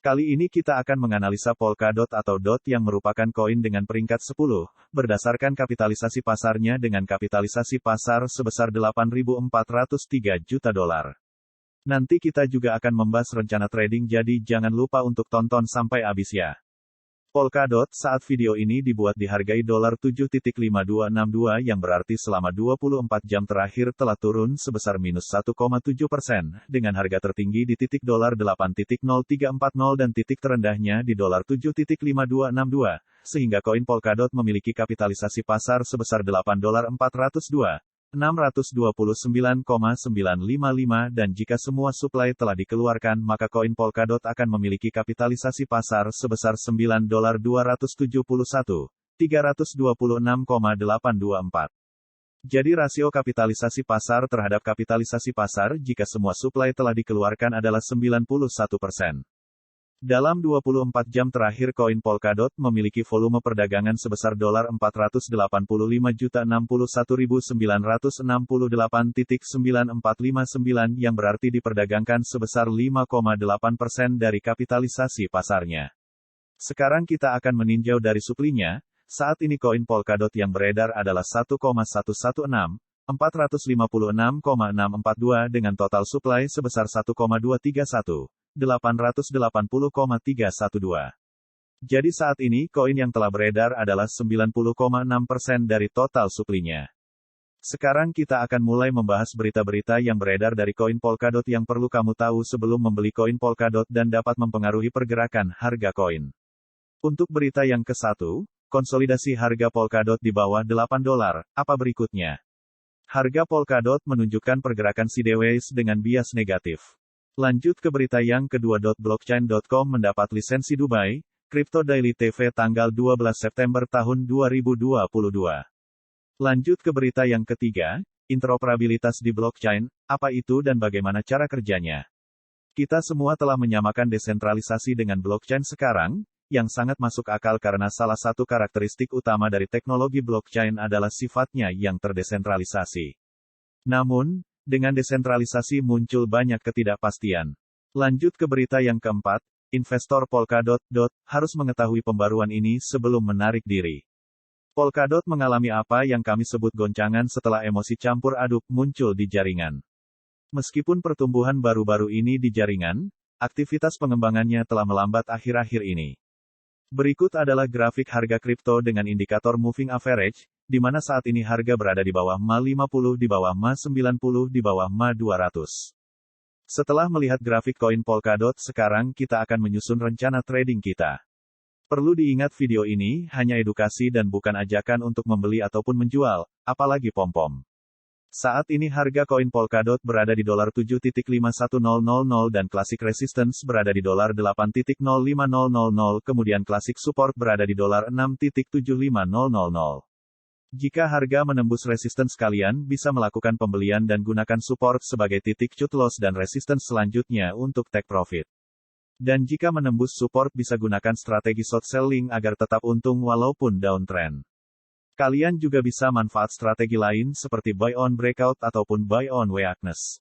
Kali ini kita akan menganalisa Polkadot atau DOT yang merupakan koin dengan peringkat 10, berdasarkan kapitalisasi pasarnya dengan kapitalisasi pasar sebesar 8.403 juta dolar. Nanti kita juga akan membahas rencana trading, jadi jangan lupa untuk tonton sampai habis ya. Polkadot saat video ini dibuat dihargai $7.5262 yang berarti selama 24 jam terakhir telah turun sebesar minus 1,7%, dengan harga tertinggi di titik $8.0340 dan titik terendahnya di $7.5262, sehingga koin Polkadot memiliki kapitalisasi pasar sebesar $8.402.629,955 dan jika semua suplai telah dikeluarkan maka koin Polkadot akan memiliki kapitalisasi pasar sebesar $9.271.326,824. Jadi rasio kapitalisasi pasar terhadap kapitalisasi pasar jika semua suplai telah dikeluarkan adalah 91%. Dalam 24 jam terakhir koin Polkadot memiliki volume perdagangan sebesar $485,661.968.9459 yang berarti diperdagangkan sebesar 5,8% dari kapitalisasi pasarnya. Sekarang kita akan meninjau dari suplinya. Saat ini koin Polkadot yang beredar adalah 1,116.456,642 dengan total suplai sebesar 1,231.880,312. Jadi saat ini koin yang telah beredar adalah 90,6% dari total suplinya. Sekarang kita akan mulai membahas berita-berita yang beredar dari koin Polkadot yang perlu kamu tahu sebelum membeli koin Polkadot dan dapat mempengaruhi pergerakan harga koin. Untuk berita yang ke-1, konsolidasi harga Polkadot di bawah $8. Apa berikutnya? Harga Polkadot menunjukkan pergerakan sideways dengan bias negatif. Lanjut ke berita yang kedua. Blockchain.com mendapat lisensi Dubai, Crypto Daily TV tanggal 12 September tahun 2022. Lanjut ke berita yang ketiga, interoperabilitas di blockchain, apa itu dan bagaimana cara kerjanya? Kita semua telah menyamakan desentralisasi dengan blockchain sekarang, yang sangat masuk akal karena salah satu karakteristik utama dari teknologi blockchain adalah sifatnya yang terdesentralisasi. Namun, dengan desentralisasi muncul banyak ketidakpastian. Lanjut ke berita yang keempat, investor Polkadot harus mengetahui pembaruan ini sebelum menarik diri. Polkadot mengalami apa yang kami sebut goncangan setelah emosi campur aduk muncul di jaringan. Meskipun pertumbuhan baru-baru ini di jaringan, aktivitas pengembangannya telah melambat akhir-akhir ini. Berikut adalah grafik harga kripto dengan indikator moving average, di mana saat ini harga berada di bawah MA50, di bawah MA90, di bawah MA200. Setelah melihat grafik koin Polkadot, sekarang kita akan menyusun rencana trading kita. Perlu diingat video ini hanya edukasi dan bukan ajakan untuk membeli ataupun menjual, apalagi pom-pom. Saat ini harga koin Polkadot berada di $7.51000 dan classic resistance berada di $8.05000, kemudian classic support berada di $6.75000. Jika harga menembus resistance kalian bisa melakukan pembelian dan gunakan support sebagai titik cut loss dan resistance selanjutnya untuk take profit. Dan jika menembus support bisa gunakan strategi short selling agar tetap untung walaupun downtrend. Kalian juga bisa manfaat strategi lain seperti buy on breakout ataupun buy on weakness.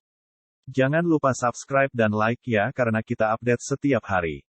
Jangan lupa subscribe dan like ya karena kita update setiap hari.